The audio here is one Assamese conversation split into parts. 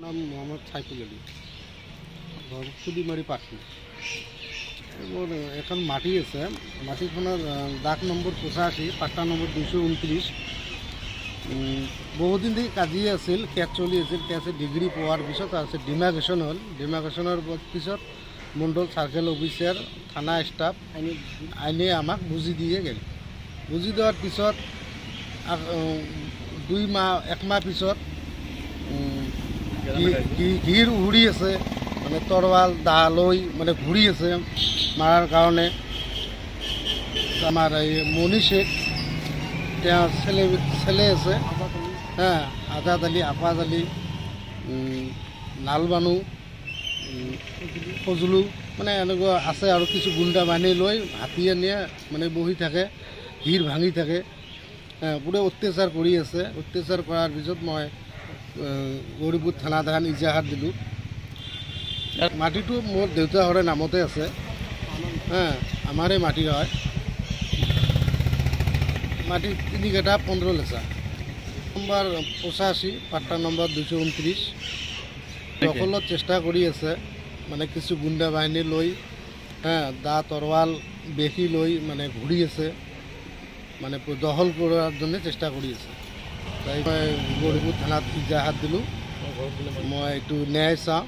নাম মোহাম্মদ সাইফুল আলী, ঘৰ খুদিমাৰি পাখি। এবাৰ এখন মাটি আছে, মাটিখনৰ দাগ নম্বৰ 85, পাট্টা নম্বৰ 229। বহুদিন ধৰি কাজি আছিল, কেছ চলি আছিল। কেছে ডিগ্ৰী পোৱাৰ পিছত আছে ডিমাৰ্কেশ্যন হ'ল। ডিমাৰ্কেশ্যনৰ পিছত মণ্ডল চাৰ্কেল অফিচাৰ, থানা ষ্টাফ আইনে আমাক বুজি দিয়ে গেল। বুজি দেওয়ার পিছত 1 মাহ পিছত ঘির উড়ি আছে, মানে তরোয়াল দা লৈ মানে ঘূৰি আছে মারার কারণে। আমার এই মনি শেখ ছেলে আছে, হ্যাঁ, আজাদ আলী, আফাজ আলী, নালবানু, ফজলু, মানে এনেকুৱা আছে। আৰু কিছু গুণ্ডা বাহিনী লৈ হাতী আনিয়ে মানে বহি থাকে, ঘিৰ ভাঙি থাকে, পুৰা অত্যাচাৰ কৰি আছে। অত্যাচাৰ কৰাৰ পিছত মই গৌৰীপুৰ থানাত এখন ইজাহাৰ দিলোঁ। মাটিটো মোৰ দেউতাহঁতৰ নামতে আছে, হ্যাঁ, আমাৰে মাটি হয়। মাটি 3 কাঠা 15 লেচা, নম্বৰ 85, পাট্টা নম্বৰ 229। দখলত চেষ্টা কৰি আছে, মানে কিছু গুণ্ডা বাহিনী লৈ, হ্যাঁ, দা তৰোয়াল বেশি লৈ মানে ঘূৰি আছে, মানে দখল কৰাৰ জন্য চেষ্টা কৰি আছে। তাই মই গৌৰীপুৰ থানাত ইজাহাৰ দিলোঁ। মই এইটো ন্যায় চাওঁ,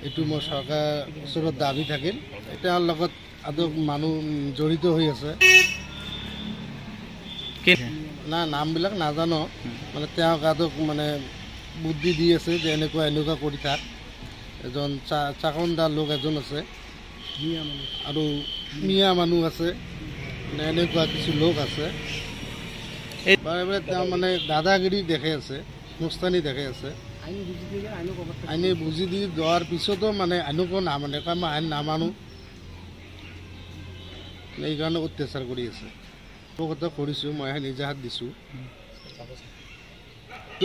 এইটো মোৰ চৰকাৰৰ ওচৰত দাবী থাকিল। তেওঁৰ লগত আদৌ মানুহ জড়িত হৈ আছে না, নামবিলাক নাজানো, মানে তেওঁক আদৌ মানে বুদ্ধি দি আছে যে এনেকুৱা কৰি থাক। এজন চাকনদাৰ লোক এজন আছে, আৰু মিয়া মানুহ আছে, মানে এনেকুৱা কিছু লোক আছে। বাৰে বাৰে তেওঁ মানে দাদাগিৰি দেখে আছে, মুস্তানি দেখে আছে। আইনে বুজি দি যোৱাৰ পিছতো মানে আইনকো নামানে, কাৰণ মই আইন নামানো, এইকাৰণে অত্যাচাৰ কৰি আছে। অৱগত কৰিছোঁ, মই নিজে হাত দিছোঁ।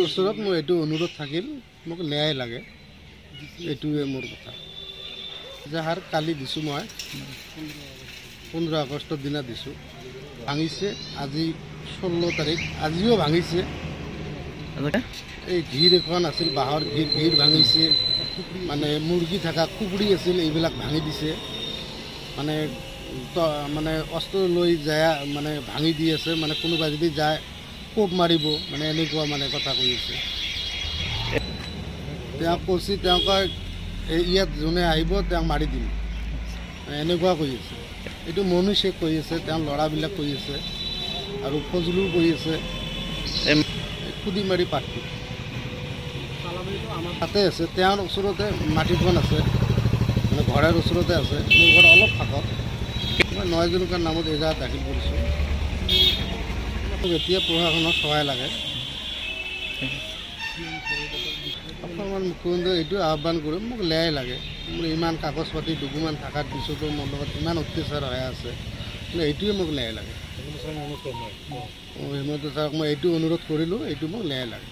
ওচৰত মোৰ এইটো অনুৰোধ থাকিল, মোক ন্যায় লাগে, এইটোৱে মোৰ কথা। ইজাহাৰ কালি দিছোঁ, মই 15 আগষ্টৰ দিনা দিছোঁ। ভাঙিছে আজি 16 তাৰিখ, আজিও ভাঙিছে। এই ঘিৰ এখন আছিল, বাঁহৰ ঘিৰ ভাঙিছে, মানে মুৰ্গী থকা কুকুৰি আছিল, এইবিলাক ভাঙি দিছে। মানে অস্ত্ৰ লৈ যায়, মানে ভাঙি দি আছে, মানে কোনোবা যদি যায় কোপ মাৰিব, মানে এনেকুৱা মানে কথা কৈ আছে। তেওঁক কৈছে, তেওঁক ইয়াত যোনে আহিব তেওঁক মাৰি দিম, এনেকুৱা কৈ আছে। এইটো মনি শেখ কৈ আছে, তেওঁৰ ল'ৰাবিলাক কৈ আছে, আৰু ফজলু কৈ আছে। খুদিমাৰি পাঠটো তাতে আছে, তেওঁৰ ওচৰতে মাটিখন আছে, মানে ঘৰৰ ওচৰতে আছে। মোৰ ঘৰ অলপ ফাঁকত। মই 9 জনকৰ নামত এজাহাৰ দাখিল কৰিছোঁ। এতিয়া প্ৰশাসনক সহায় লাগে। অসমৰ মুখ্যমন্ত্ৰীক এইটো আহ্বান কৰিম, মোক ন্যায় লাগে। মোৰ ইমান কাগজ পাতি ডকুমেণ্ট থকাৰ পিছতো মোৰ লগত ইমান অত্যাচাৰ হৈ আছে, এইটোৱে মোক ন্যায় লাগে। হিমন্ত ছাৰক মই এইটো অনুৰোধ কৰিলোঁ, এইটো মোক ন্যায় লাগে।